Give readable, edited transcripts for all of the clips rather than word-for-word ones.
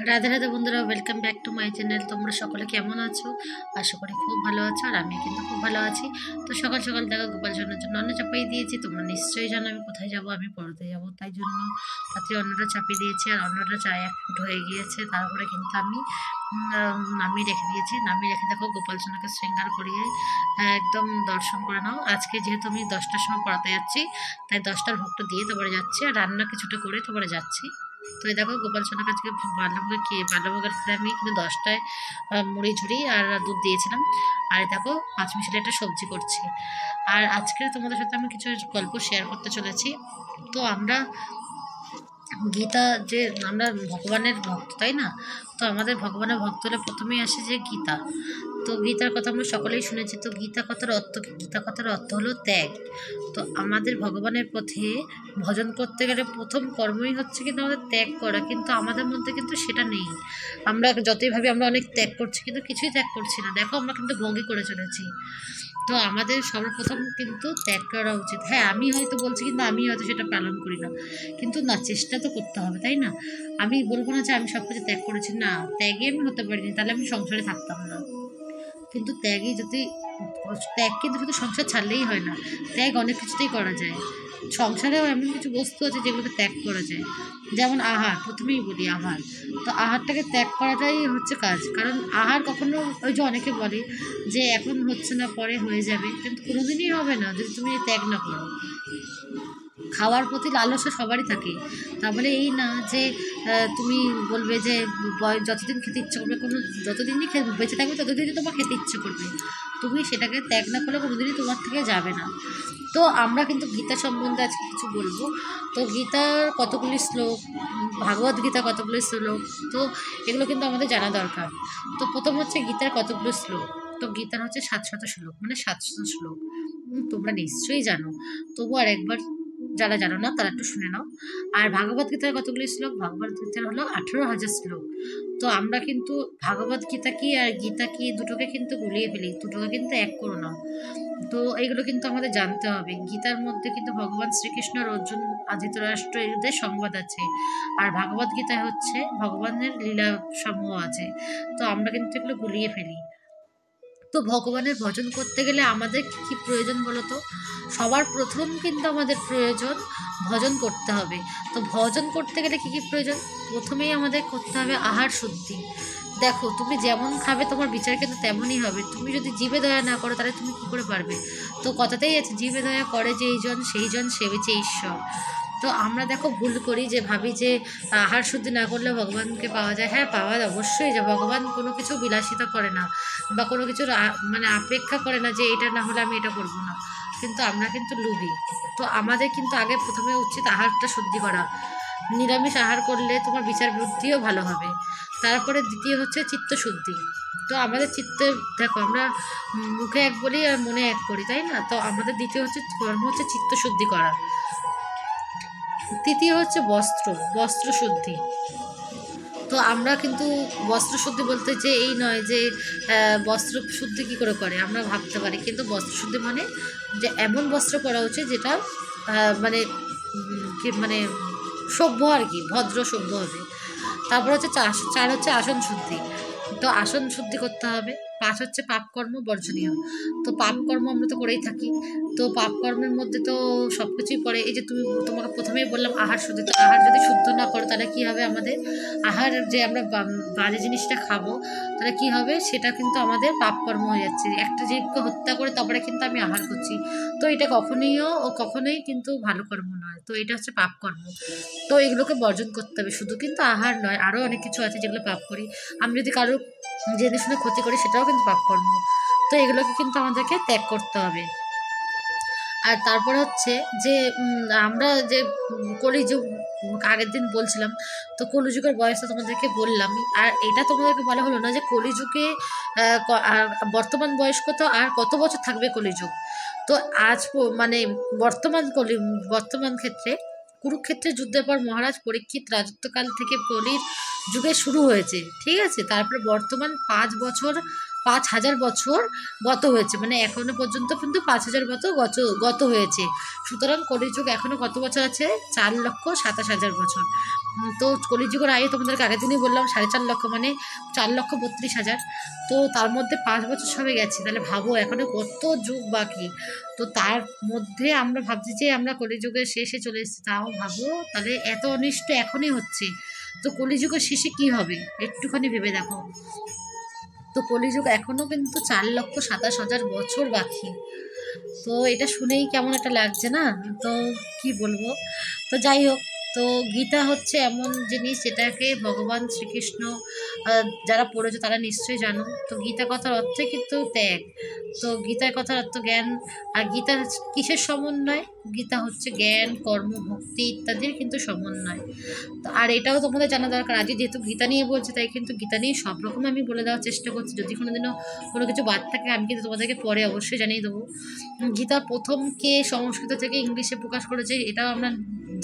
রাধে রাধে বন্ধুরা, welcome back to my channel. তোমরা সকলে কেমন আছো? আশা করি খুব ভালো আছো, আর আমি কিন্তু খুব ভালো আছি। তো সকাল সকাল দেখো গোপাল সোনার জন্য অন্ন চাপাই দিয়েছি। তোমরা নিশ্চয়ই জানো আমি কোথায় যাব, আমি পড়তে যাব, তাই জন্য তাতে অন্নটা চাপিয়ে দিয়েছি। আর অন্নটা চায় 1 ফুট হয়ে গিয়েছে, তারপরে কিন্তু আমি নামিয়ে রেখে দিয়েছি। নামিয়ে রেখে দেখো গোপাল সোনাকে শৃঙ্গার করিয়ে একদম দর্শন করে নাও। আজকে যেহেতু আমি 10টার সময় পড়াতে যাচ্ছি, তাই 10টার ভোগটা দিয়ে তারপরে যাচ্ছি, আর রান্না কিছুটা করে তারপরে যাচ্ছি। তো এই দেখো গোপাল সোনার কাছে বাল্যভোগের ক্ষেত্রে আমি কিন্তু 10টায় মুড়ি ঝুড়ি আর দুধ দিয়েছিলাম। আর দেখো 5 মিশালি একটা সবজি করছি। আর আজকে তোমাদের সাথে আমি কিছু গল্প শেয়ার করতে চলেছি। তো আমরা গীতা, যে আমরা ভগবানের ভক্ত, তাই না? তো আমাদের ভগবানের ভক্ত হলে প্রথমেই আসে যে গীতা। তো গীতার কথা আমরা সকলেই শুনেছি। তো গীতা কথার অর্থ কি? গীতা কথার অর্থ হলো ত্যাগ। তো আমাদের ভগবানের পথে ভজন করতে গেলে প্রথম কর্মই হচ্ছে কিন্তু আমাদের ত্যাগ করা, কিন্তু আমাদের মধ্যে কিন্তু সেটা নেই। আমরা যতই ভাবি আমরা অনেক ত্যাগ করছি, কিন্তু কিছুই ত্যাগ করছি না। দেখো আমরা কিন্তু ভোগই করে চলেছি। তো আমাদের সর্বপ্রথম কিন্তু ত্যাগ করা উচিত। হ্যাঁ, আমি হয়তো বলছি, কিন্তু আমি হয়তো সেটা পালন করি না। কিন্তু না, চেষ্টা তো করতে হবে, তাই না? আমি বলবো না যে আমি সব কিছু ত্যাগ করেছি, না, ত্যাগে আমি হতে পারিনি, তাহলে আমি সংসারে থাকতাম না। কিন্তু ত্যাগ কিন্তু শুধু সংসার ছাড়লেই হয় না, ত্যাগ অনেক কিছুতেই করা যায়। সংসারেও এমন কিছু বস্তু আছে যেগুলোকে ত্যাগ করা যায়। যেমন আহার, প্রথমেই বলি আহার। তো আহারটাকে ত্যাগ করাটাই হচ্ছে কাজ। কারণ আহার কখনো, ওই যে অনেকে বলে যে এখন হচ্ছে না, পরে হয়ে যাবে, কিন্তু কোনোদিনই হবে না যদি তুমি ত্যাগ না করো। খাওয়ার প্রতি লালসা সবারই থাকে। তার বলে এই না যে তুমি বলবে যে যতদিন খেতে ইচ্ছে করবে, যতদিনই বেঁচে থাকবে ততদিনই তোমার খেতে ইচ্ছে করবে। তুমি সেটাকে ত্যাগ না করলে কোনোদিনই তোমার থেকে যাবে না। তো আমরা কিন্তু গীতা সম্বন্ধে আজকে কিছু বলবো। তো গীতার কতগুলি শ্লোক, ভাগবত গীতা কতগুলি শ্লোক, তো এগুলো কিন্তু আমাদের জানা দরকার। তো প্রথম হচ্ছে গীতার কতগুলো শ্লোক। তো গীতার হচ্ছে 700 শ্লোক, মানে 700 শ্লোক। তোমরা নিশ্চয়ই জানো, তবু আর একবার যারা জানো না তারা একটু শুনে নাও। আর ভাগবত গীতার কতগুলি শ্লোক? ভাগবত গীতার হলো 18,000 শ্লোক। তো আমরা কিন্তু ভাগবত গীতা কি আর গীতা কি দুটোকে কিন্তু গুলিয়ে ফেলি, দুটোকে কিন্তু এক করো না। তো এইগুলো কিন্তু আমাদের জানতে হবে। গীতার মধ্যে কিন্তু ভগবান শ্রীকৃষ্ণ আর অর্জুন ধৃতরাষ্ট্র এদের সংবাদ আছে। আর ভাগবত গীতায় হচ্ছে ভগবানের লীলা সমূহ আছে। তো আমরা কিন্তু এগুলো গুলিয়ে ফেলি। তো ভগবানের ভজন করতে গেলে আমাদের কী কী প্রয়োজন বলো তো? সবার প্রথম কিন্তু আমাদের প্রয়োজন ভজন করতে হবে। তো ভজন করতে গেলে কী কী প্রয়োজন? প্রথমেই আমাদের করতে হবে আহার শুদ্ধি। দেখো, তুমি যেমন খাবে তোমার বিচার কিন্তু তেমনই হবে। তুমি যদি জীবে দয়া না করো তাহলে তুমি কী করে পারবে? তো কথাতেই আছে, জীবে দয়া করে যেইজন সেইজন সেবেছে ঈশ্বর। তো আমরা দেখো ভুল করি, যে ভাবি যে আহার শুদ্ধি না করলে ভগবানকে পাওয়া যায়। হ্যাঁ, পাওয়া যায় অবশ্যই, যে ভগবান কোনো কিছু বিলাসিতা করে না, বা কোনো কিছুর মানে অপেক্ষা করে না যে এটা না হলে আমি এটা করব না। কিন্তু আমরা কিন্তু লোভী। তো আমাদের কিন্তু আগে প্রথমে উচিত আহারটা শুদ্ধি করা। নিরামিষ আহার করলে তোমার বিচার বুদ্ধিও ভালো হবে। তারপরে দ্বিতীয় হচ্ছে চিত্তশুদ্ধি। তো আমাদের চিত্তে, দেখো আমরা মুখে এক বলি আর মনে এক করি, তাই না? তো আমাদের দ্বিতীয় হচ্ছে কর্ম হচ্ছে চিত্তশুদ্ধি করা। তৃতীয় হচ্ছে বস্ত্র শুদ্ধি। তো আমরা কিন্তু বস্ত্র শুদ্ধি বলতে যে এই নয় যে বস্ত্র শুদ্ধি কী করে আমরা ভাবতে পারি, কিন্তু বস্ত্র শুদ্ধি মানে যে এমন বস্ত্র পরা উচিত যেটা মানে কি মানে সভ্য আর কি, ভদ্র সভ্য হবে। তারপর হচ্ছে চার হচ্ছে আসন শুদ্ধি। তো আসন শুদ্ধি করতে হবে। 5 হচ্ছে পাপকর্ম বর্জনীয়। তো পাপকর্ম আমরা তো করেই থাকি। তো পাপকর্মের মধ্যে তো সব কিছুই পড়ে। এই যে তোমাকে প্রথমেই বললাম আহার শুদ্ধি। তো আহার যদি শুদ্ধ না করো তাহলে কী হবে? আমাদের আহার যে আমরা বাজে জিনিসটা খাবো, তাহলে কী হবে? সেটা কিন্তু আমাদের পাপকর্ম হয়ে যাচ্ছে। একটা জীবকে হত্যা করে তারপরে কিন্তু আমি আহার করছি। তো এটা কখনোই কিন্তু ভালো কর্ম নয়। তো এটা হচ্ছে পাপকর্ম। তো এগুলোকে বর্জন করতে হবে। শুধু কিন্তু আহার নয়, আরও অনেক কিছু আছে যেগুলো পাপ করি। আমি যদি কারো জেনে শুনে ক্ষতি করি, সেটাও কিন্তু পাপকর্ম। তো এগুলোকে কিন্তু আমাদেরকে ত্যাগ করতে হবে। আর তারপর হচ্ছে যে আমরা যে কলিযুগ, আগের দিন বলছিলাম, তো কলিযুগের বয়সটা তোমাদেরকে বললাম। আর এটা তোমাদেরকে বলা হলো না যে কলিযুগে বর্তমান বয়স কত, আর কত বছর থাকবে কলিযুগ। তো মানে বর্তমান ক্ষেত্রে কুরুক্ষেত্রের যুদ্ধের পর মহারাজ পরীক্ষিত রাজত্বকাল থেকে কলির যুগে শুরু হয়েছে, ঠিক আছে? তারপরে বর্তমান 5,000 বছর গত হয়েছে, মানে এখনো পর্যন্ত কিন্তু 5,000 বছর গত হয়েছে। সুতরাং কলিযুগ এখনো কত বছর আছে? 4,27,000 বছর। তো কলিযুগের আয়ু তোমাদেরকে আগের দিনই বললাম 4.5 লক্ষ, মানে 4,32,000। তো তার মধ্যে 5 বছর সবে গেছে, তাহলে ভাবো এখনো কত যুগ বাকি। তো তার মধ্যে আমরা ভাবছি যে আমরা কলিযুগের শেষে চলে এসেছি, তাও ভাবো তাহলে এত অনিষ্ট এখনই হচ্ছে। তো কলিযুগের শেষে কি হবে একটুখানি ভেবে দেখো। তো কলিযুগ এখনো কিন্তু 4,27,000 বছর বাকি। তো এটা শুনেই কেমন একটা লাগছে না? তো কি বলবো। তো যাই হোক, তো গীতা হচ্ছে এমন জিনিস যেটাকে ভগবান শ্রীকৃষ্ণ, যারা পড়েছো তারা নিশ্চয়ই জানো। তো গীতা কথার অর্থই কিন্তু ত্যাগ। তো গীতার কথার অর্থ জ্ঞান। আর গীতা কিসের সমন্বয়? গীতা হচ্ছে জ্ঞান, কর্ম, ভক্তি ইত্যাদির কিন্তু সমন্বয়। তো আর এটাও তোমাদের জানা দরকার, আজকে যেহেতু গীতা নিয়ে বলছে তাই কিন্তু গীতা নিয়ে সব রকম আমি বলে দেওয়ার চেষ্টা করছি। যদি কোনোদিনও কোনো কিছু বাদ থাকে আমি কিন্তু তোমাদেরকে পরে অবশ্যই জানিয়ে দেবো। গীতা প্রথম কে সংস্কৃত থেকে ইংলিশে প্রকাশ করেছে এটাও আমরা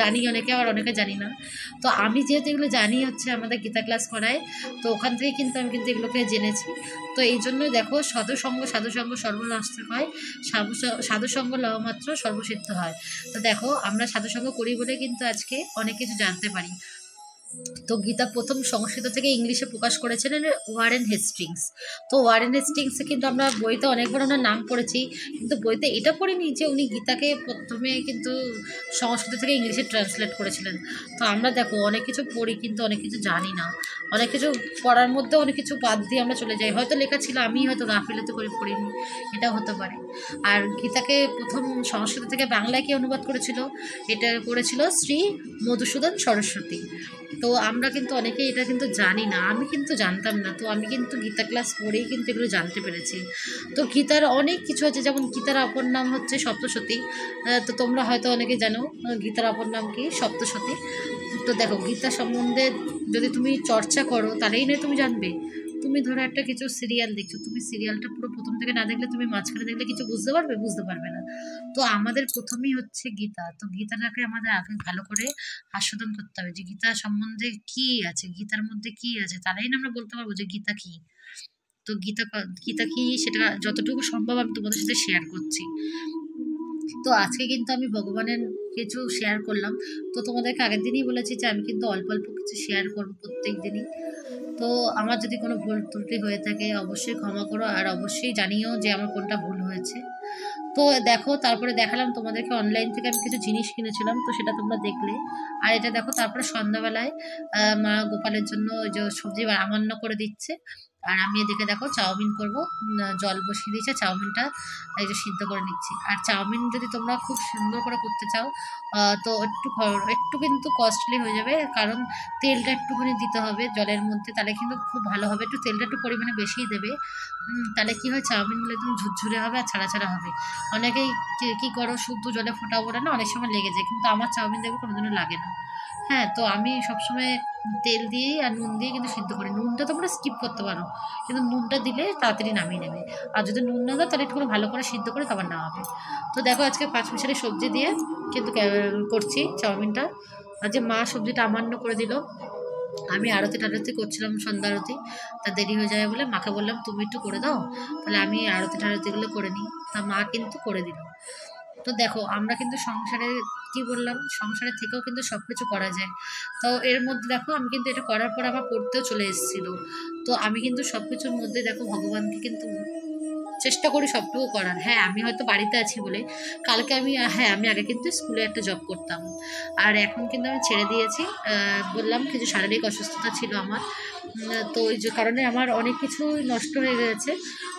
জানি, অনেকে আবার অনেকে জানি না। তো আমি যেহেতু এগুলো জানি, হচ্ছে আমাদের গীতা ক্লাস করায়, তো ওখান থেকে কিন্তু আমি কিন্তু এগুলোকে জেনেছি। তো এই জন্যই দেখো, সাধুসঙ্গ সাধুসঙ্গ সর্বনাশ হয়, সাধুসঙ্গ লওয়া সর্বসিদ্ধ হয়। তো দেখো আমরা সাধুসঙ্গ করি বলে কিন্তু আজকে অনেক কিছু জানতে পারি। তো গীতা প্রথম সংস্কৃত থেকে ইংলিশে প্রকাশ করেছিলেন ওয়ারেন হেস্টিংস। তো ওয়ারেন হেস্টিংসে কিন্তু আমরা বইতে অনেকবার ওনার নাম পড়েছি, কিন্তু বইতে এটা পড়িনি যে উনি গীতাকে প্রথমে কিন্তু সংস্কৃত থেকে ইংলিশে ট্রান্সলেট করেছিলেন। তো আমরা দেখো অনেক কিছু পড়ি কিন্তু অনেক কিছু জানি না, অনেক কিছু পড়ার মধ্যে অনেক কিছু বাদ দিয়ে আমরা চলে যাই, হয়তো লেখা ছিল আমি হয়তো গাফিলতি করে পড়িনি, এটাও হতে পারে। আর গীতাকে প্রথম সংস্কৃত থেকে বাংলায় কে অনুবাদ করেছিল? এটা করেছিল শ্রী মধুসূদন সরস্বতী। তো আমরা কিন্তু অনেকেই এটা কিন্তু জানি না, আমি কিন্তু জানতাম না। তো আমি কিন্তু গীতা ক্লাস করেই কিন্তু এগুলো জানতে পেরেছি। তো গীতার অনেক কিছু আছে, যেমন গীতার অপর নাম হচ্ছে সপ্তসতী। তো তোমরা হয়তো অনেকে জানো গীতার অপর নাম কি, সপ্তসতী। তো দেখো গীতা সম্বন্ধে যদি তুমি চর্চা করো তাহলেই নয় তুমি জানবে। তুমি ধরো একটা কিছু সিরিয়াল দেখছো, তুমি সিরিয়ালটা পুরো প্রথম থেকে না দেখলে তুমি মাঝখানে দেখলে কিছু বুঝতে পারবে? বুঝতে পারবে না। তো আমাদের প্রথমেই হচ্ছে গীতা, তো গীতাটাকে আমাদের আগে ভালো করে আস্বাদন করতে হবে যে গীতা সম্বন্ধে কি আছে, গীতার মধ্যে কি আছে, তাহলেই না আমরা বলতে পারবো যে গীতা কি। তো গীতা কি সেটা যতটুকু সম্ভব আমি তোমাদের সাথে শেয়ার করছি। তো আজকে কিন্তু আমি ভগবানের কিছু শেয়ার করলাম। তো তোমাদেরকে আগের দিনই বলেছি যে আমি কিন্তু অল্প অল্প কিছু শেয়ার করবো প্রত্যেক দিনই। তো আমার যদি কোনো ভুল ত্রুটি হয়ে থাকে অবশ্যই ক্ষমা করো, আর অবশ্যই জানিও যে আমার কোনটা ভুল হয়েছে। তো দেখো তারপরে দেখালাম তোমাদেরকে অনলাইন থেকে আমি কিছু জিনিস কিনেছিলাম, তো সেটা তোমরা দেখলে। আর এটা দেখো তারপরে সন্ধ্যাবেলায় মা গোপালের জন্য ওই যে সবজি রান্না করে দিচ্ছে। আর আমি এদিকে দেখো চাউমিন করবো, জল বসিয়ে দিয়েছে, চাউমিনটা এই যে সিদ্ধ করে নিচ্ছি। আর চাউমিন যদি তোমরা খুব সুন্দর করে করতে চাও তো একটু কিন্তু কস্টলি হয়ে যাবে, কারণ তেলটা একটুখানি দিতে হবে জলের মধ্যে, তাহলে কিন্তু খুব ভালো হবে। একটু তেলটা একটু পরিমাণে বেশিই দেবে, তাহলে কি হয় চাউমিনগুলো একদম ঝুরঝুরে হবে আর ছাড়া ছাড়া হবে। অনেকেই কি করো শুদ্ধ জলে ফোটাবো না, অনেক সময় লেগে যায়, কিন্তু আমার চাউমিন দেখবে কোনোদিনও লাগে না। হ্যাঁ, তো আমি সবসময় তেল দিয়েই আর নুন দিয়ে কিন্তু সিদ্ধ করি। নুনটা তোমরা স্কিপ করতে পারো, কিন্তু নুনটা দিলে তাড়াতাড়ি নামিয়ে নেবে। আর যদি নুন না দাও তাহলে একটু ভালো করে সিদ্ধ করে তারপর নামাবে। তো দেখো আজকে 5 মিশালি সবজি দিয়ে কিন্তু করছি চাউমিনটা। আর যে মা সবজিটা আমান্য করে দিল, আমি আরতি টারতি করছিলাম, সন্ধ্যা আরতি, তা দেরি হয়ে যাবে বলে মাকে বললাম তুমি একটু করে দাও, তাহলে আমি আরতি টারতিগুলো করে নিই। তা মা কিন্তু করে দিল। তো দেখো আমরা কিন্তু সংসারে কি বললাম, সংসারের থেকেও কিন্তু সব কিছু করা যায়। তো এর মধ্যে দেখো আমি কিন্তু এটা করার পর আমার পড়তেও চলে এসেছিলো। তো আমি কিন্তু সব কিছুর মধ্যে দেখো ভগবানকে কিন্তু চেষ্টা করি সবটুকু করার। হ্যাঁ, আমি হয়তো বাড়িতে আছি বলে কালকে আমি, হ্যাঁ আমি আগে কিন্তু স্কুলে একটা জব করতাম, আর এখন কিন্তু আমি ছেড়ে দিয়েছি। বললাম কিছু শারীরিক অসুস্থতা ছিল আমার, তো ওই যে কারণে আমার অনেক কিছুই নষ্ট হয়ে গেছে।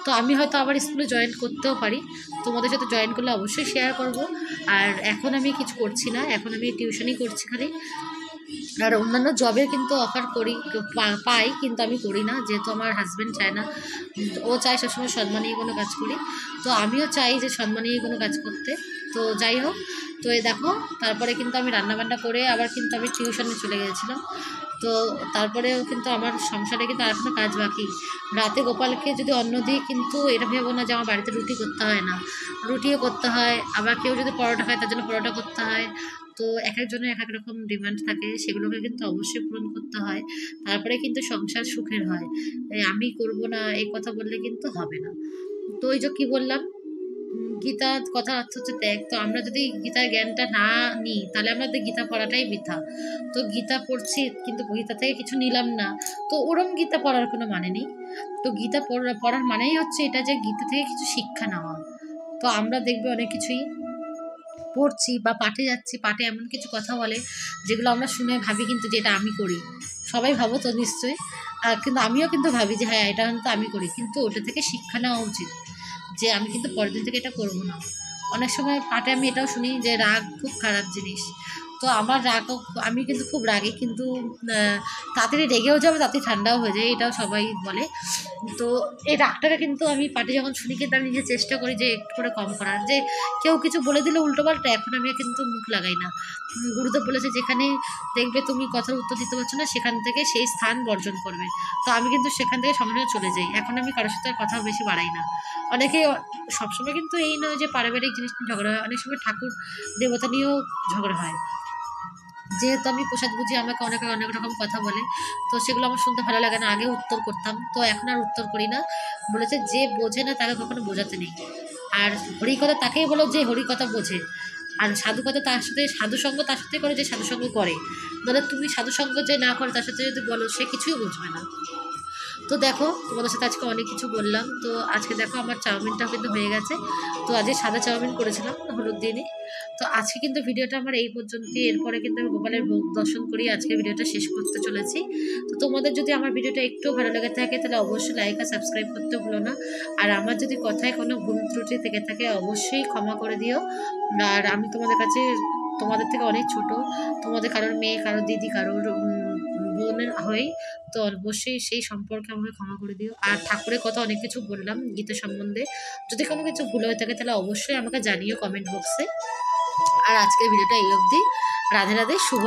তো আমি হয়তো আবার স্কুলে জয়েন করতেও পারি, তোমাদের সাথে জয়েন করলে অবশ্যই শেয়ার করব। আর এখন আমি কিছু করছি না, এখন আমি টিউশনই করছি খালি। আর অন্যান্য জবের কিন্তু অফার করি, পাই, কিন্তু আমি করি না, যেহেতু আমার হাজব্যান্ড চায় না। ও চায় সবসময় সম্মানীয় কোনো কাজ করি, তো আমিও চাই যে সম্মানীয় কোনো কাজ করতে। তো যাই হোক, তো এই দেখো তারপরে কিন্তু আমি রান্নাবান্না করে আবার কিন্তু আমি টিউশনে চলে গিয়েছিলাম। তো তারপরেও কিন্তু আমার সংসারে কিন্তু আর এখনো কাজ বাকি। রাতে গোপালকে যদি অন্ন দিই, কিন্তু এটা ভেবো না যে আমার বাড়িতে রুটি করতে হয় না, রুটিও করতে হয়। আবার কেউ যদি পরোটা খায় তার জন্য পরোটা করতে হয়। তো এক একজনের এক এক রকম ডিমান্ড থাকে, সেগুলোকে কিন্তু অবশ্যই পূরণ করতে হয়, তারপরে কিন্তু সংসার সুখের হয়। আমি করব না এই কথা বললে কিন্তু হবে না। তো ওই যে কী বললাম, গীতা কথার অর্থ হচ্ছে ত্যাগ। তো আমরা যদি গীতার জ্ঞানটা না নিই তাহলে আমাদের গীতা পড়াটাই বৃথা। তো গীতা পড়ছি কিন্তু গীতা থেকে কিছু নিলাম না, তো ওরম গীতা পড়ার কোনো মানে নেই। তো গীতা পড়ার মানেই হচ্ছে এটা যে গীতা থেকে কিছু শিক্ষা নেওয়া। তো আমরা দেখবে অনেক কিছুই পড়ছি বা পাঠে যাচ্ছি, পাঠে এমন কিছু কথা বলে যেগুলো আমরা শুনে ভাবি কিন্তু যে এটা আমি করি। সবাই ভাবো তো নিশ্চয়ই। কিন্তু আমিও কিন্তু ভাবি যে হ্যাঁ এটা হয়তো আমি করি, কিন্তু ওটা থেকে শিক্ষা নেওয়া উচিত যে আমি কিন্তু পরের দিন থেকে এটা করব না। অনেক সময় পাঠে আমি এটাও শুনি যে রাগ খুব খারাপ জিনিস। তো আমার রাগও, আমি কিন্তু খুব রাগী, কিন্তু তাড়াতাড়ি রেগেও যাবে, তাড়াতাড়ি ঠান্ডাও হয়ে যায়, এটাও সবাই বলে। তো এই রাগটাকে কিন্তু আমি পাঠে যখন শুনি কিন্তু আমি নিজে চেষ্টা করি যে একটু করে কম করার। যে কেউ কিছু বলে দিলে উল্টোপাল্টা এখন আমি কিন্তু মুখ লাগাই না। গুরুদেব বলেছে যেখানে দেখবে তুমি কথার উত্তর দিতে পারছো না সেখান থেকে সেই স্থান বর্জন করবে। তো আমি কিন্তু সেখান থেকে সঙ্গে সঙ্গে চলে যাই। এখন আমি কারোর সাথে কথা বেশি বাড়াই না। অনেকে সবসময় কিন্তু এই নয় যে পারিবারিক জিনিস নিয়ে ঝগড়া হয়, অনেক সময় ঠাকুর দেবতা নিয়েও ঝগড়া হয়। যেহেতু আমি প্রসাদ বুঝি আমাকে অনেকে অনেক রকম কথা বলে, তো সেগুলো আমার শুনতে ভালো লাগে না। আগে উত্তর করতাম, তো এখন আর উত্তর করি না। বলেছে যে বোঝে না তাকে কখনো বোঝাতে নেই। আর হরিকথা তাকেই বলো যে হরিকথা বোঝে। আর সাধুকথা তার সাথে, সাধুসঙ্গ তার সাথে করে যে সাধুসঙ্গ করে। নাহলে তুমি সাধুসঙ্গ যে না করে তার সাথে যদি বলো সে কিছুই বুঝবে না। তো দেখো তোমাদের সাথে আজকে অনেক কিছু বললাম। তো আজকে দেখো আমার চাউমিনটাও কিন্তু হয়ে গেছে। তো আজকে সাদা চাউমিন করেছিলাম হলুদ দিয়ে। তো আজকে কিন্তু ভিডিওটা আমার এই পর্যন্তই। এরপরে কিন্তু আমি গোপালের ভোগ দর্শন করি আজকে ভিডিওটা শেষ করতে চলেছি। তো তোমাদের যদি আমার ভিডিওটা একটু ভালো লেগে থাকে তাহলে অবশ্যই লাইক আর সাবস্ক্রাইব করতে ভুলো না। আর আমার যদি কথায় কোনো ভুল ত্রুটি থেকে থাকে অবশ্যই ক্ষমা করে দিও। আর আমি তোমাদের কাছে, তোমাদের থেকে অনেক ছোট, তোমাদের কারোর মেয়ে, কারোর দিদি, কারোর বোনের হয়ে, তো অবশ্যই সেই সম্পর্কে আমাকে ক্ষমা করে দিও। আর ঠাকুরের কথা অনেক কিছু বললাম গীতা সম্বন্ধে, যদি কোনো কিছু ভুল হয়ে থাকে তাহলে অবশ্যই আমাকে জানিও কমেন্ট বক্সে। আর আজকের ভিডিওটা এই অবধি। রাধে রাধে, শুভ।